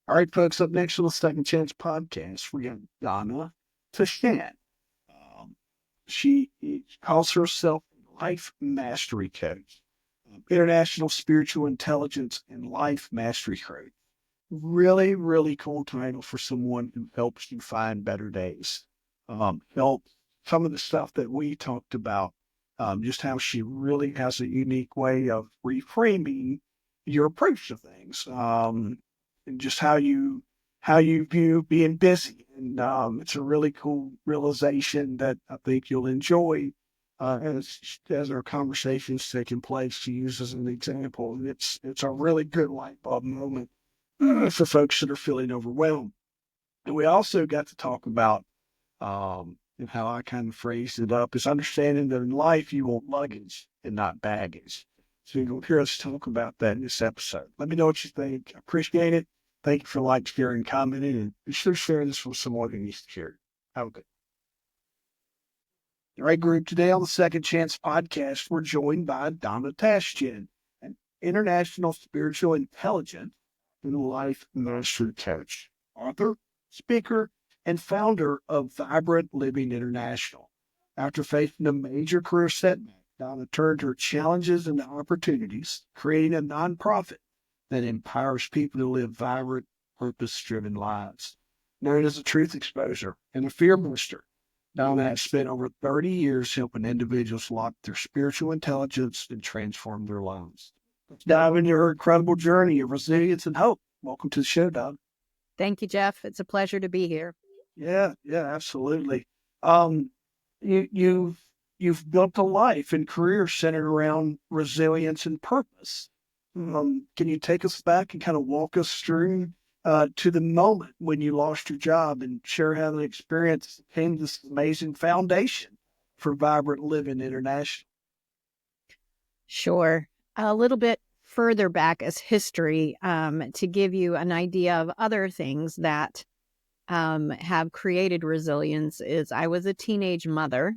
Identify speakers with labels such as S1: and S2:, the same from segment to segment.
S1: All right, folks, up next on the Second Chance podcast, we got Donna Tashjian. Um, she calls herself Life Mastery Coach, International Spiritual Intelligence and Life Mastery Coach. Really, really cool title for someone who helps you find better days. Help some of the stuff that we talked about, just how she really has a unique way of reframing your approach to things, and just how you view being busy. And it's a really cool realization that I think you'll enjoy as our conversations taking place. She uses an example, and it's a really good light bulb moment for folks that are feeling overwhelmed. And we also got to talk about, and how I kind of phrased it up is understanding that in life you want luggage and not baggage. So you'll hear us talk about that in this episode. Let me know what you think. I appreciate it. Thank you for like, sharing, commenting, and be sure to share this with someone who needs to hear it. Have a good. All right, group. Today on the Second Chance podcast, we're joined by Donna Tashjian, an international spiritual intelligence and life mastery coach, author, speaker, and founder of Vibrant Living International. After facing a major career setback, Donna turned her challenges into opportunities, creating a nonprofit that empowers people to live vibrant, purpose-driven lives. Known as a truth exposer and a fear booster, Donna has spent over 30 years helping individuals lock their spiritual intelligence and transform their lives. Let's dive into her incredible journey of resilience and hope. Welcome to the show, Donna.
S2: Thank you, Jeff. It's a pleasure to be here.
S1: Yeah, absolutely. Um, you've built a life and career centered around resilience and purpose. Can you take us back and kind of walk us through to the moment when you lost your job and share how the experience became this amazing foundation for Vibrant Living International?
S2: Sure. A little bit further back as history to give you an idea of other things that have created resilience is I was a teenage mother.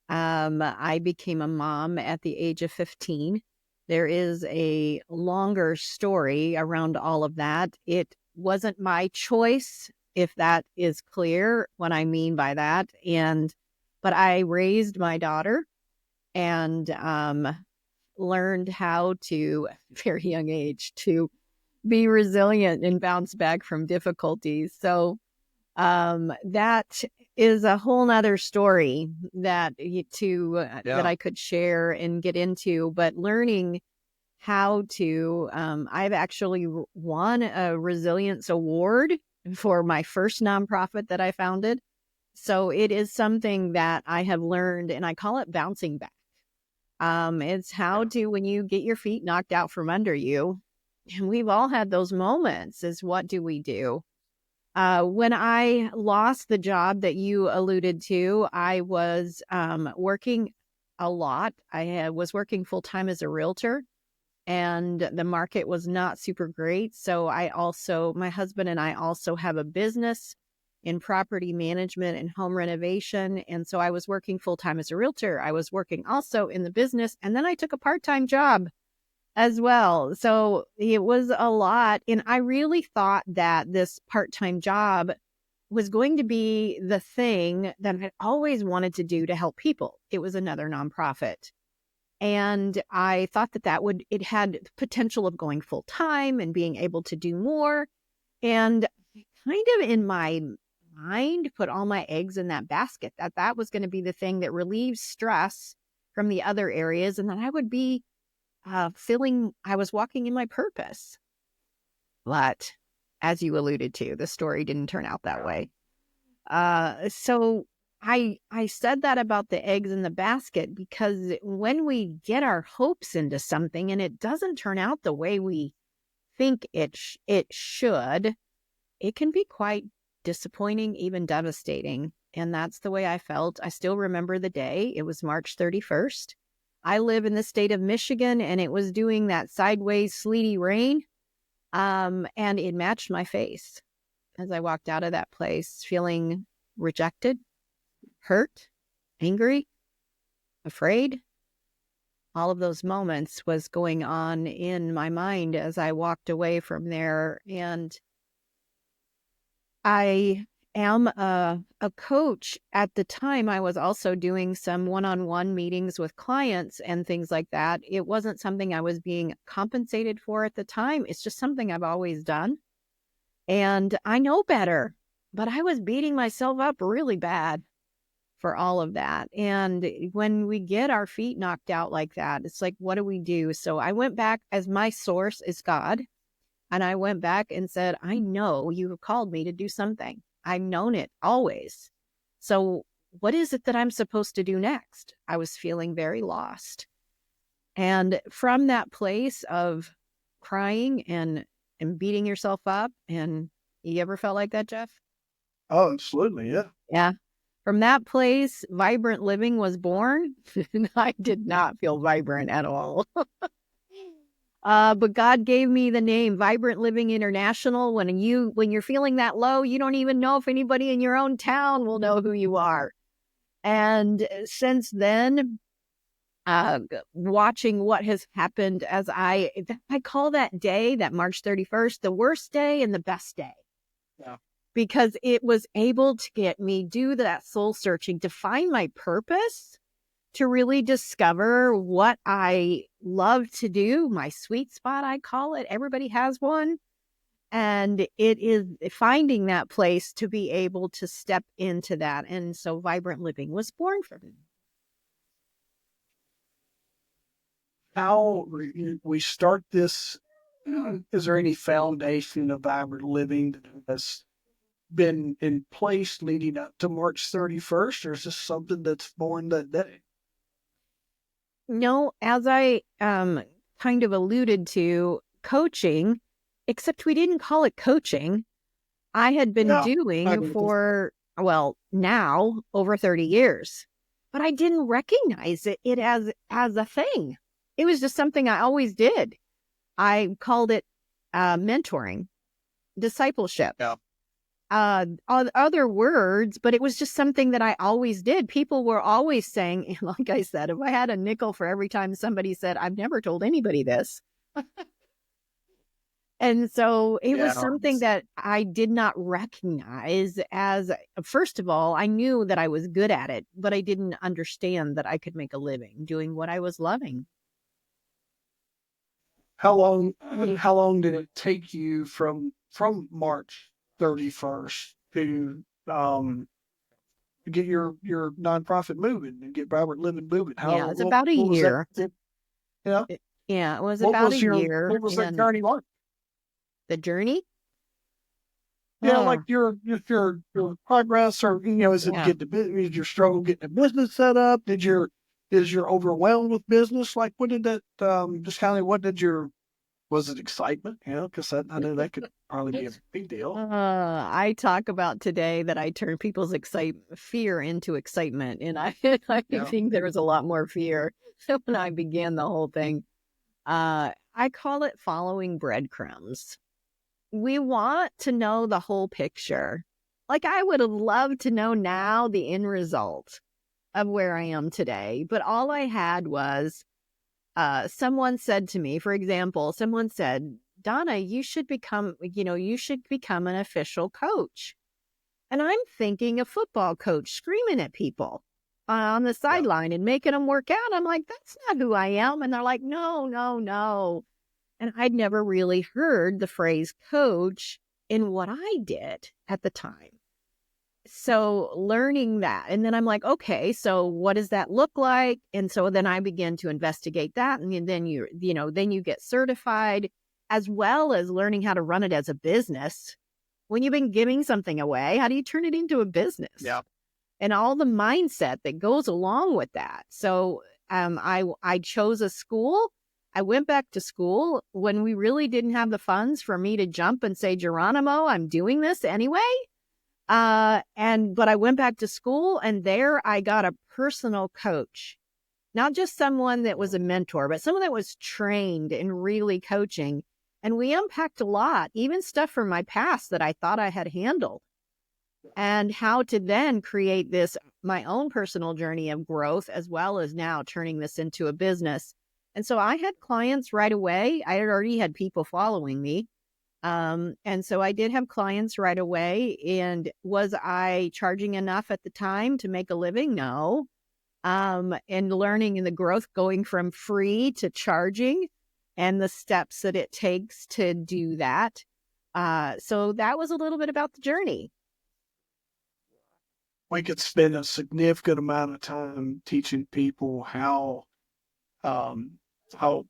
S2: I became a mom at the age of 15. There is a longer story around all of that. It wasn't my choice, if that is clear, what I mean by that. But I raised my daughter and learned how to, at a very young age, to be resilient and bounce back from difficulties. So that is a whole nother story that that I could share and get into. But learning how to, I've actually won a resilience award for my first nonprofit that I founded. So it is something that I have learned, and I call it bouncing back. It's how to, when you get your feet knocked out from under you, and we've all had those moments, is what do we do? When I lost the job that you alluded to, I was working a lot. Was working full time as a realtor, and the market was not super great. So my husband and I also have a business in property management and home renovation. And so I was working full time as a realtor. I was working also in the business. And then I took a part-time job as well. So it was a lot. And I really thought that this part-time job was going to be the thing that I always wanted to do to help people. It was another nonprofit. And I thought it had potential of going full time and being able to do more. And kind of in my mind, put all my eggs in that basket, that was going to be the thing that relieves stress from the other areas. And that I would be feeling I was walking in my purpose. But as you alluded to, the story didn't turn out that way. So I said that about the eggs in the basket because when we get our hopes into something and it doesn't turn out the way we think it should, it can be quite disappointing, even devastating. And that's the way I felt. I still remember the day. It was March 31st. I live in the state of Michigan, and it was doing that sideways sleety rain. And it matched my face as I walked out of that place, feeling rejected, hurt, angry, afraid. All of those moments was going on in my mind as I walked away from there. And I am a coach. At the time, I was also doing some one-on-one meetings with clients and things like that. It wasn't something I was being compensated for at the time. It's just something I've always done. And I know better, but I was beating myself up really bad for all of that. And when we get our feet knocked out like that, it's like, what do we do? So I went back, as my source is God. And I went back and said, I know you have called me to do something. I've known it always. So what is it that I'm supposed to do next? I was feeling very lost. And from that place of crying and beating yourself up, and you ever felt like that, Jeff?
S1: Oh, absolutely. Yeah.
S2: Yeah. From that place, Vibrant Living was born. And I did not feel vibrant at all. But God gave me the name Vibrant Living International. When you're feeling that low, you don't even know if anybody in your own town will know who you are. And since then, watching what has happened, as I call that day, that March 31st, the worst day and the best day.
S1: Yeah.
S2: Because it was able to get me do that soul searching to find my purpose, to really discover what I love to do, my sweet spot, I call it. Everybody has one. And it is finding that place to be able to step into that. And so Vibrant Living was born from it.
S1: How we start this, is there any foundation of vibrant living that has been in place leading up to March 31st, or is this something that's born that day?
S2: No, as I kind of alluded to, coaching, except we didn't call it coaching, I had been
S1: Yeah.
S2: doing for, well, now over 30 years. But I didn't recognize it as a thing. It was just something I always did. I called it mentoring, discipleship.
S1: Yeah.
S2: Other words, but it was just something that I always did. People were always saying, like I said, if I had a nickel for every time somebody said, I've never told anybody this. And so it was something that I did not recognize as, first of all, I knew that I was good at it, but I didn't understand that I could make a living doing what I was loving.
S1: How long did it take you from March 31st to get your nonprofit moving and get Vibrant Living moving?
S2: Yeah, it's about a year.
S1: Yeah.
S2: Yeah, it was about a year.
S1: What was that journey like?
S2: The journey?
S1: Yeah, like your progress, or is it getting the business? Did your struggle getting the business set up? Is your overwhelmed with business? Like, what did that just kind of was it excitement? Because I know that could probably be a big deal.
S2: I talk about today that I turn people's fear into excitement, and I think there was a lot more fear when I began the whole thing. I call it following breadcrumbs. We want to know the whole picture. Like, I would have loved to know now the end result of where I am today. But all I had was someone said to me, for example, someone said, Donna, you should become an official coach. And I'm thinking a football coach screaming at people on the sideline and making them work out. I'm like, that's not who I am. And they're like, no, no, no. And I'd never really heard the phrase coach in what I did at the time. So learning that, and then I'm like, okay, so what does that look like? And so then I began to investigate that. And then then you get certified, as well as learning how to run it as a business. When you've been giving something away, how do you turn it into a business?
S1: Yeah.
S2: And all the mindset that goes along with that. So I chose a school. I went back to school when we really didn't have the funds for me to jump and say, Geronimo, I'm doing this anyway. But I went back to school, and there I got a personal coach, not just someone that was a mentor, but someone that was trained in really coaching. And we unpacked a lot, even stuff from my past that I thought I had handled, and how to then create my own personal journey of growth, as well as now turning this into a business. And so I had clients right away. I had already had people following me. And so I did have clients right away. And was I charging enough at the time to make a living? No. And learning in the growth going from free to charging and the steps that it takes to do that. So that was a little bit about the journey.
S1: We could spend a significant amount of time teaching people um, how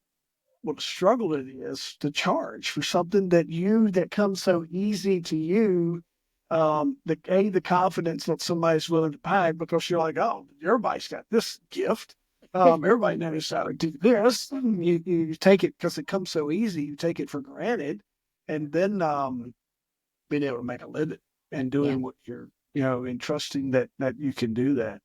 S1: what a struggle it is to charge for something that comes so easy to you. The confidence that somebody's willing to pay because you're like, oh, everybody's got this gift. Everybody knows how to do this. You take it because it comes so easy. You take it for granted, and then being able to make a living and
S2: Yeah.
S1: doing what and trusting that you can do that.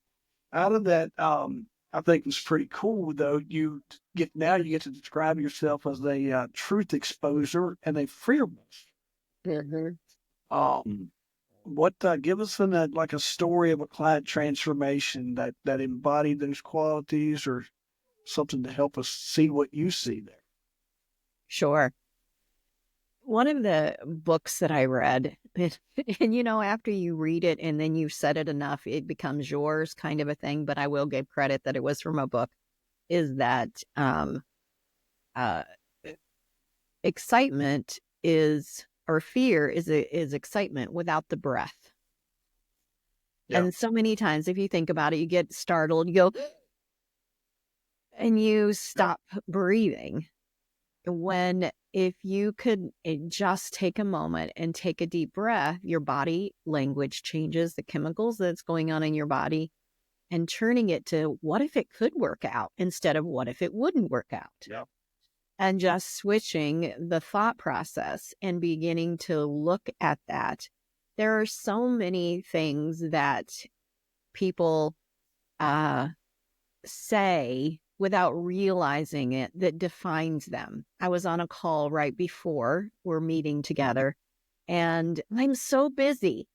S1: Out of that, I think was pretty cool though. You get to describe yourself as a truth exposer and a fearless.
S2: Mhm.
S1: Um, what give us like a story of a client transformation that embodied those qualities or something to help us see what you see there.
S2: Sure. One of the books that I read, and after you read it and then you've said it enough, it becomes yours kind of a thing, but I will give credit that it was from a book, is that uh, excitement is, or fear is excitement without the breath.
S1: Yeah.
S2: And so many times, if you think about it, you get startled, you go, and you stop breathing. When if you could just take a moment and take a deep breath, your body language changes the chemicals that's going on in your body and turning it to what if it could work out instead of what if it wouldn't work out.
S1: Yeah.
S2: And just switching the thought process and beginning to look at that. There are so many things that people say without realizing it that defines them. I was on a call right before we're meeting together, and I'm so busy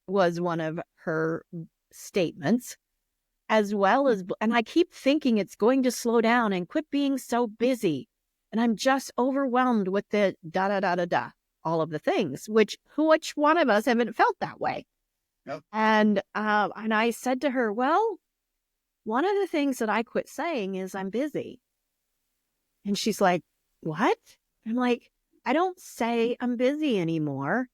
S2: was one of her statements, as well as, and I keep thinking it's going to slow down and quit being so busy. And I'm just overwhelmed with the da da da da da, all of the things, which one of us haven't felt that way?
S1: Yep.
S2: And I said to her, well, one of the things that I quit saying is I'm busy. And she's like, what? I'm like, I don't say I'm busy anymore.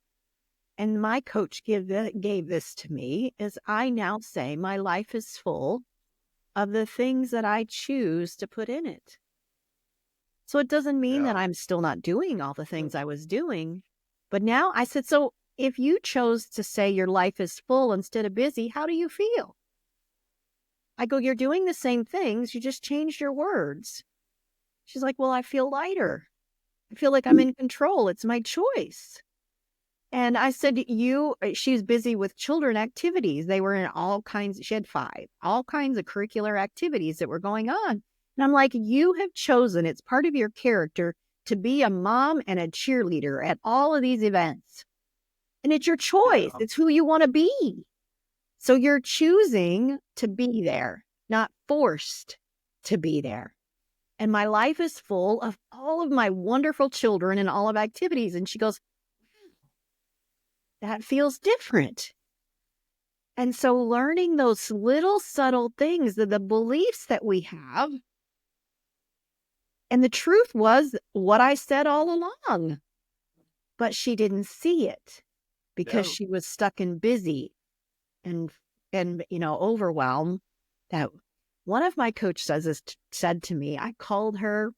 S2: And my coach gave this to me is I now say my life is full of the things that I choose to put in it. So it doesn't mean that I'm still not doing all the things I was doing. But now I said, so if you chose to say your life is full instead of busy, how do you feel? I go, you're doing the same things. You just changed your words. She's like, well, I feel lighter. I feel like I'm in control. It's my choice. And I said, she's busy with children activities. They were in all kinds, she had 5, all kinds of curricular activities that were going on. And I'm like, you have chosen, it's part of your character to be a mom and a cheerleader at all of these events. And it's your choice. It's who you want to be. So you're choosing to be there, not forced to be there. And my life is full of all of my wonderful children and all of activities. And she goes, that feels different. And so learning those little subtle things, the beliefs that we have. And the truth was what I said all along. But she didn't see it because she was stuck in busy and overwhelmed. That one of my coaches said to me, I called her.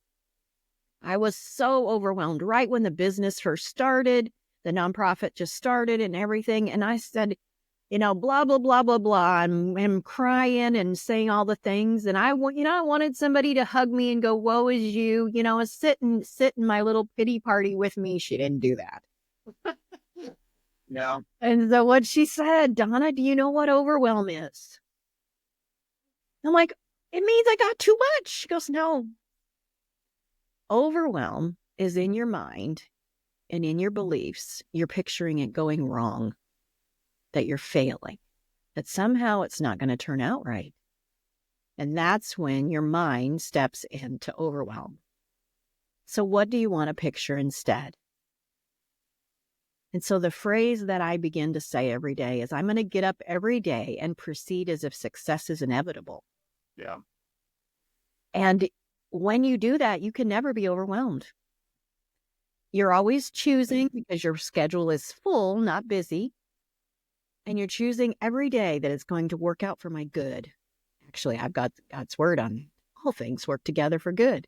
S2: I was so overwhelmed right when the business first started. The nonprofit just started and everything. And I said, blah, blah, blah, blah, blah. I'm crying and saying all the things. And I wanted somebody to hug me and go, woe is you, sit in my little pity party with me. She didn't do that.
S1: Yeah.
S2: And so what she said, Donna, do you know what overwhelm is? I'm like, it means I got too much. She goes, no. Overwhelm is in your mind and in your beliefs. You're picturing it going wrong, that you're failing, that somehow it's not going to turn out right. And that's when your mind steps into overwhelm. So what do you want to picture instead? And so the phrase that I begin to say every day is, I'm going to get up every day and proceed as if success is inevitable.
S1: Yeah.
S2: And when you do that, you can never be overwhelmed. You're always choosing because your schedule is full, not busy. And you're choosing every day that it's going to work out for my good. Actually, I've got God's word on all things work together for good.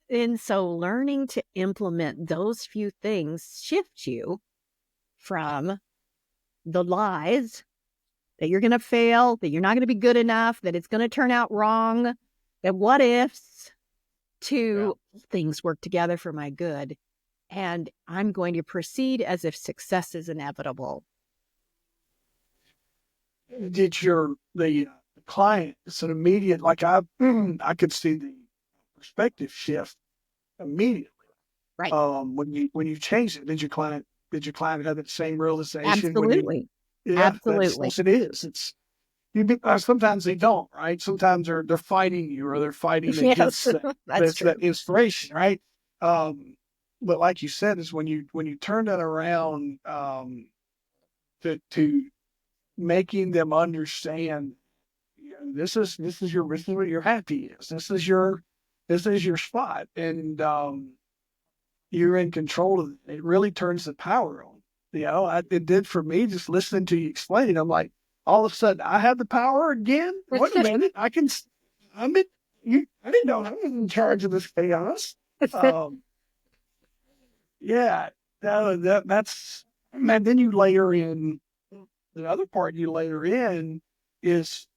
S2: And so learning to implement those few things shifts you from the lies that you're going to fail, that you're not going to be good enough, that it's going to turn out wrong, that what ifs, to things work together for my good. And I'm going to proceed as if success is inevitable.
S1: Did the client, it's an immediate, like I could see the perspective shift immediately.
S2: Right.
S1: When you change it, did your client have that same realization?
S2: Absolutely. Absolutely.
S1: That's it is. It's sometimes they don't, right? Sometimes they're fighting you, or they're fighting against that inspiration, right? But like you said, is when you turn that around, to making them understand, this is what your happy is. This is your spot, and you're in control of it. It really turns the power on. It did for me, just listening to you explain. I'm like, all of a sudden, I have the power again. Wait a minute, I didn't know I was in charge of this chaos. Yeah, that's. And then you layer in the other part. You layer in is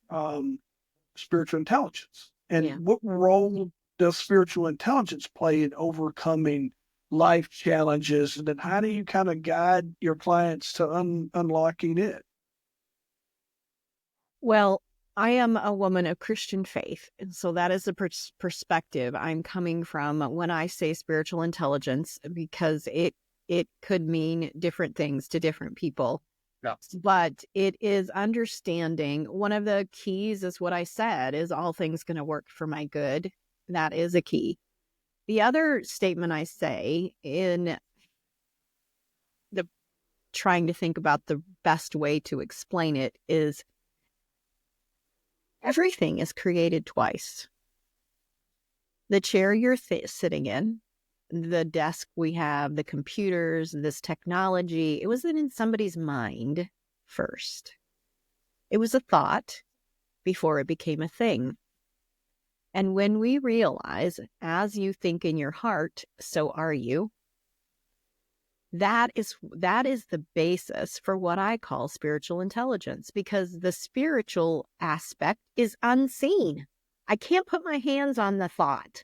S1: spiritual intelligence, and what role does spiritual intelligence play in overcoming life challenges, and then how do you kind of guide your clients to unlocking it?
S2: Well, I am a woman of Christian faith, and so that is the perspective I'm coming from when I say spiritual intelligence, because it could mean different things to different people.
S1: Yeah.
S2: But it is understanding. One of the keys is what I said, is all things going to work for my good. That is a key. The other statement I say in the trying to think about the best way to explain it is, everything is created twice. The chair you're sitting in, the desk we have, the computers, this technology, it wasn't in somebody's mind first. It was a thought before it became a thing. And when we realize, as you think in your heart, so are you, that is the basis for what I call spiritual intelligence, because the spiritual aspect is unseen. I can't put my hands on the thought.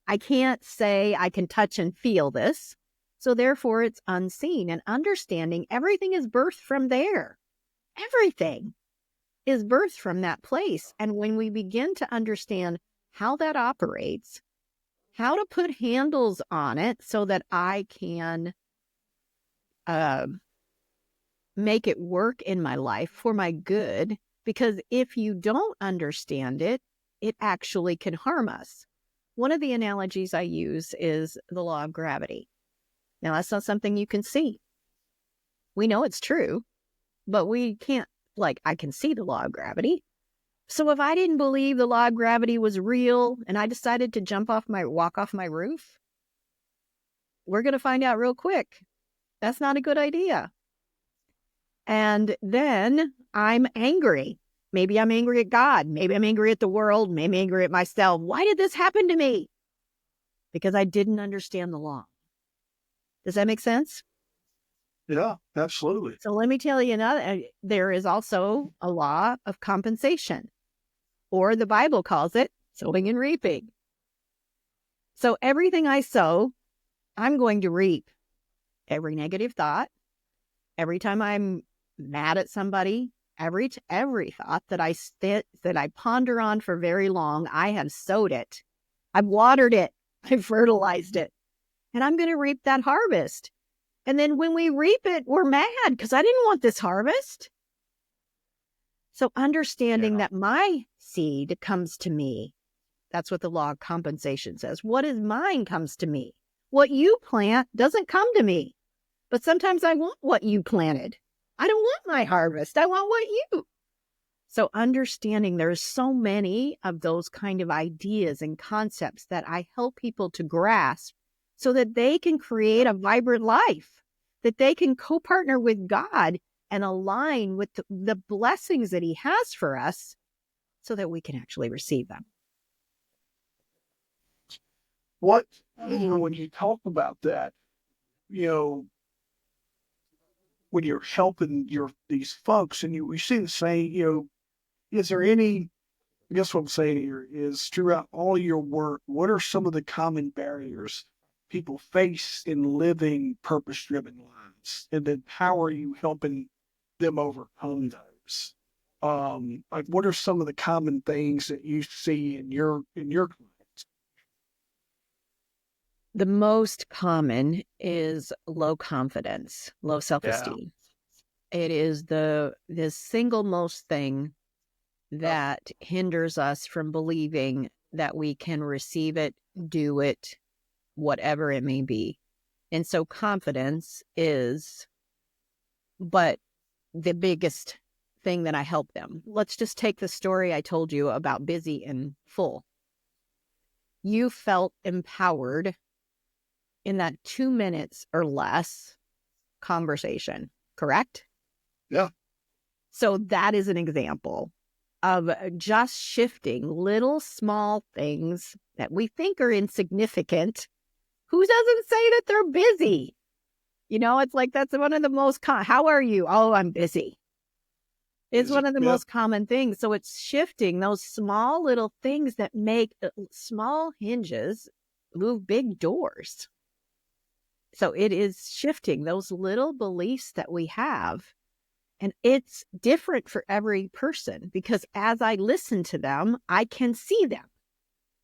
S2: I can't say I can touch and feel this. So therefore it's unseen, and understanding everything is birthed from there. Everything is birthed from that place. And when we begin to understand how that operates, how to put handles on it so that I can make it work in my life for my good, because if you don't understand it, it actually can harm us. One of the analogies I use is the law of gravity. Now, that's not something you can see. We know it's true, but we can't, I can see the law of gravity. So if I didn't believe the law of gravity was real and I decided to walk off my roof, we're going to find out real quick. That's not a good idea. And then I'm angry. Maybe I'm angry at God. Maybe I'm angry at the world. Maybe I'm angry at myself. Why did this happen to me? Because I didn't understand the law. Does that make sense?
S1: Yeah, absolutely.
S2: So let me tell you there is also a law of compensation, or the Bible calls it sowing and reaping. So everything I sow, I'm going to reap. Every negative thought, every time I'm mad at somebody, every thought that I ponder on for very long, I have sowed it. I've watered it. I've fertilized it. And I'm going to reap that harvest. And then when we reap it, we're mad because I didn't want this harvest. So understanding that my seed comes to me. That's what the law of compensation says. What is mine comes to me. What you plant doesn't come to me. But sometimes I want what you planted. I don't want my harvest. I want what you. So understanding there's so many of those kind of ideas and concepts that I help people to grasp so that they can create a vibrant life, that they can co-partner with God and align with the blessings that he has for us so that we can actually receive them.
S1: What, when you talk about that, you know, when you're helping these folks and we see the same, is there any, I guess what I'm saying here is throughout all your work, what are some of the common barriers people face in living purpose-driven lives? And then how are you helping them overcome those? Like what are some of the common things that you see in your clients?
S2: The most common is low confidence, low
S1: Yeah.
S2: self-esteem. It is the single most thing that hinders us from believing that we can receive it, do it, whatever it may be. And so confidence is, but the biggest thing that I help them. Let's just take the story I told you about busy and full. You felt empowered in that 2 minutes or less conversation, correct?
S1: Yeah.
S2: So that is an example of just shifting little small things that we think are insignificant. Who doesn't say that they're busy? It's like that's one of the most how are you? Oh, I'm busy. It's one of the most common things. So it's shifting those small little things that make small hinges move big doors. So it is shifting those little beliefs that we have. And it's different for every person because as I listen to them, I can see them.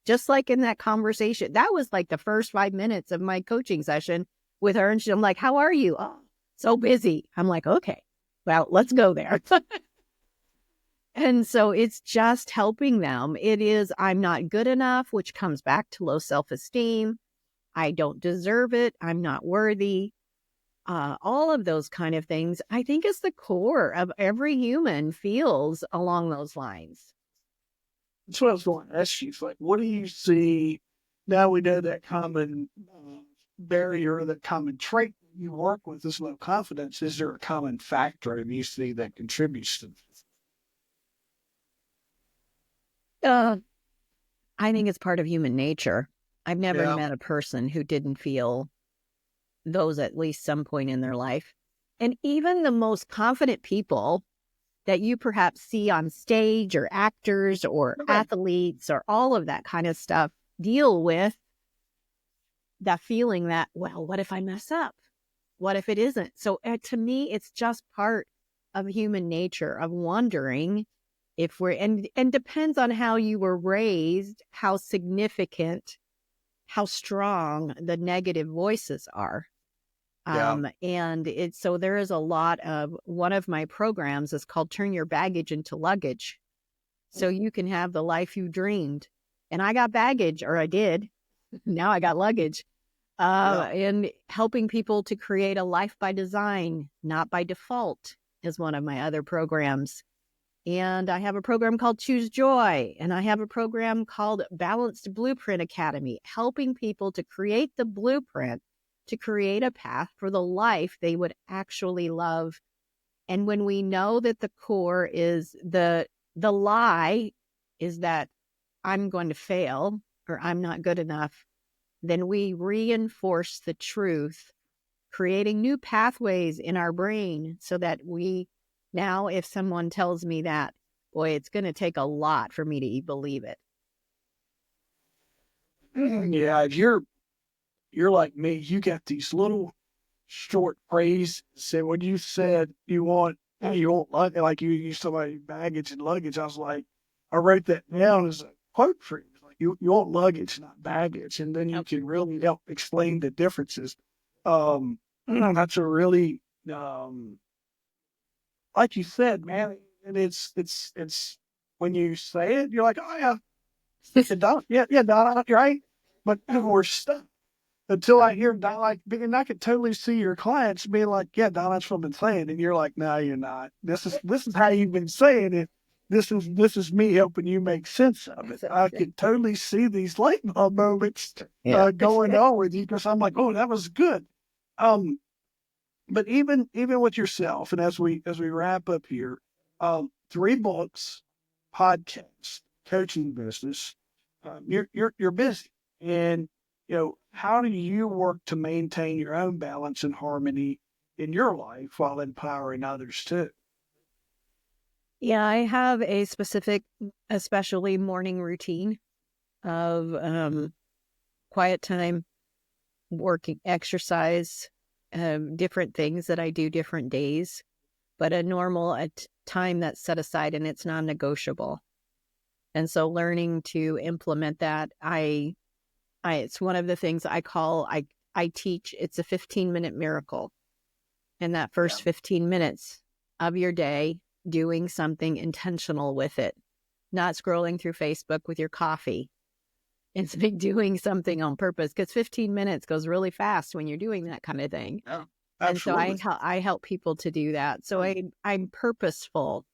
S2: Just like in that conversation, that was like the first 5 minutes of my coaching session with her. And I'm like, how are you? Oh, so busy. I'm like, okay, well, let's go there. And so it's just helping them. It is, I'm not good enough, which comes back to low self-esteem. I don't deserve it. I'm not worthy. All of those kind of things, I think is the core of every human feels along those lines.
S1: That's what I was going to ask you. It's like, what do you see? Now we know that common barrier, that common trait you work with is low confidence. Is there a common factor that you see that contributes to this?
S2: I think it's part of human nature. I've never met a person who didn't feel those at least some point in their life. And even the most confident people that you perhaps see on stage or actors or athletes or all of that kind of stuff deal with that feeling that, well, what if I mess up? What if it isn't? So to me, it's just part of human nature of wondering if we're, and depends on how you were raised, how significant, how strong the negative voices are. And so there is a lot of, one of my programs is called Turn Your Baggage into Luggage. So you can have the life you dreamed. And I got baggage, or I did. Now I got luggage. And helping people to create a life by design, not by default, is one of my other programs. And I have a program called Choose Joy. And I have a program called Balanced Blueprint Academy, helping people to create the blueprint to create a path for the life they would actually love. And when we know that the core is the lie is that I'm going to fail or I'm not good enough, then we reinforce the truth, creating new pathways in our brain so that we now, if someone tells me that, boy, it's going to take a lot for me to believe it.
S1: Yeah, if you're like me, you got these little short phrases. So when you said you want luggage, like you use somebody baggage and luggage, I was like, I wrote that down as a quote for you. Like you want luggage, not baggage, and then you can really help explain the differences. That's a really like you said, man, and it's when you say it, you're like, oh yeah, Donna, yeah, Donna, you're right, but we're stuck. until I hear Don, like, and I could totally see your clients being like, yeah, Don, that's what I've been saying. And you're like, no, you're not. This is how you've been saying it. This is me helping you make sense of it. I could totally see these light bulb moments going on with you because I'm like, oh, that was good. But even with yourself, and as we wrap up here, 3 books, podcasts, coaching business, you're busy, and how do you work to maintain your own balance and harmony in your life while empowering others too?
S2: Yeah, I have a specific, especially morning routine of quiet time, working, exercise, different things that I do different days, but a normal time that's set aside and it's non-negotiable. And so learning to implement that, it's one of the things I teach. It's a 15-minute miracle. In that first 15 minutes of your day, doing something intentional with it, not scrolling through Facebook with your coffee. It's like doing something on purpose, because 15 minutes goes really fast when you're doing that kind of thing.
S1: Yeah,
S2: And so
S1: absolutely.
S2: I help people to do that. So I'm purposeful,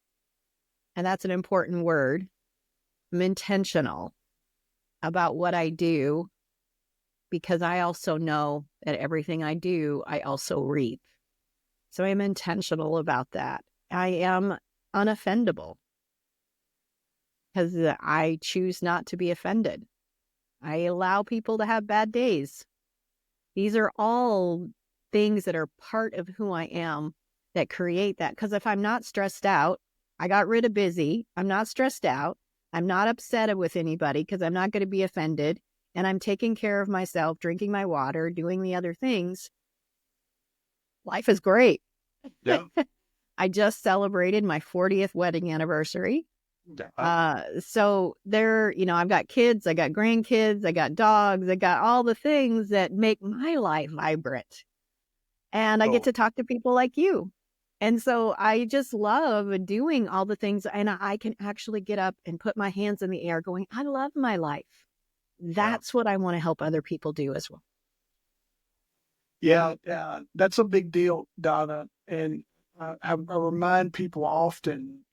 S2: and that's an important word. I'm intentional about what I do, because I also know that everything I do, I also reap. So I'm intentional about that. I am unoffendable because I choose not to be offended. I allow people to have bad days. These are all things that are part of who I am that create that. Because if I'm not stressed out, I got rid of busy. I'm not stressed out. I'm not upset with anybody because I'm not going to be offended. And I'm taking care of myself, drinking my water, doing the other things. Life is great.
S1: Yeah.
S2: I just celebrated my 40th wedding anniversary.
S1: Yeah.
S2: So there, I've got kids, I got grandkids, I got dogs, I got all the things that make my life vibrant. And I get to talk to people like you. And so I just love doing all the things, and I can actually get up and put my hands in the air going, I love my life. That's what I want to help other people do as well.
S1: Yeah, that's a big deal, Donna. And I remind people often,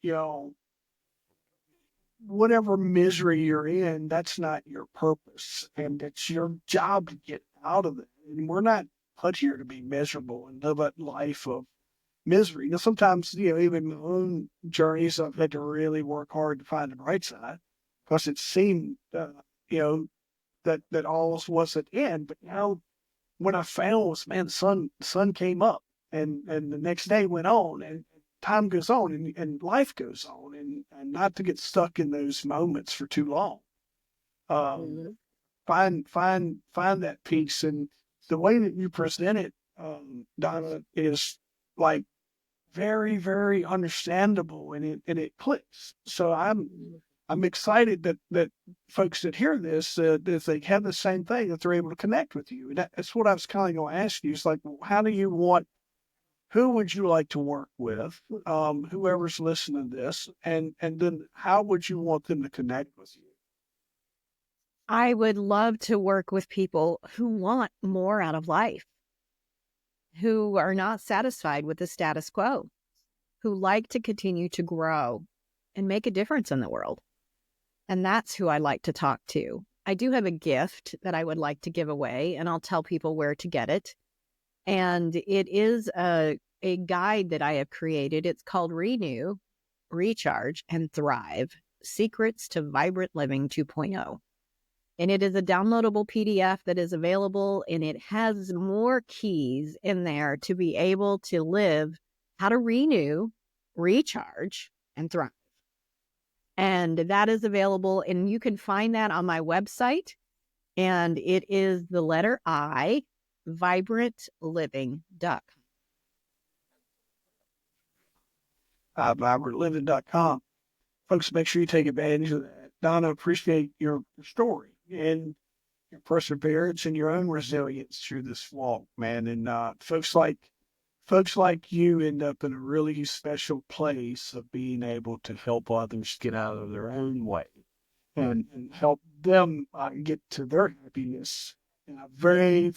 S1: whatever misery you're in, that's not your purpose. And it's your job to get out of it. And we're not put here to be miserable and live a life of misery. Sometimes, even my own journeys, I've had to really work hard to find the bright side because it seemed, that all wasn't in. But what I found was, man, the sun came up, and the next day went on, and time goes on, and life goes on, and not to get stuck in those moments for too long. Um, find that peace, and the way that you present it, Donna, is like very, very understandable, and it clicks. So I'm excited that folks that hear this, if they have the same thing, that they're able to connect with you. And that's what I was kind of going to ask you. It's like, who would you like to work with? Whoever's listening to this, and then how would you want them to connect with you?
S2: I would love to work with people who want more out of life, who are not satisfied with the status quo, who like to continue to grow and make a difference in the world. And that's who I like to talk to. I do have a gift that I would like to give away, and I'll tell people where to get it. And it is a guide that I have created. It's called Renew, Recharge, and Thrive: Secrets to Vibrant Living 2.0. And it is a downloadable PDF that is available, and it has more keys in there to be able to live how to renew, recharge, and thrive. And that is available, and you can find that on my website. And it is the letter I, vibrantliving.com.
S1: Vibratliving.com. Folks, make sure you take advantage of that. Donna, appreciate your story and your perseverance and your own resilience through this walk, man. And folks like you end up in a really special place of being able to help others get out of their own way and help them get to their happiness in a very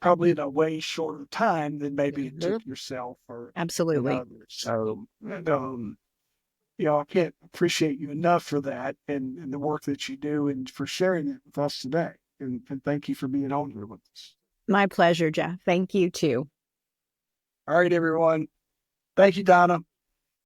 S1: probably in a way shorter time than maybe it took yourself or
S2: Absolutely.
S1: others. So, I can't appreciate you enough for that and the work that you do and for sharing it with us today. And thank you for being on here with us.
S2: My pleasure, Jeff. Thank you too.
S1: All right, everyone. Thank you, Donna.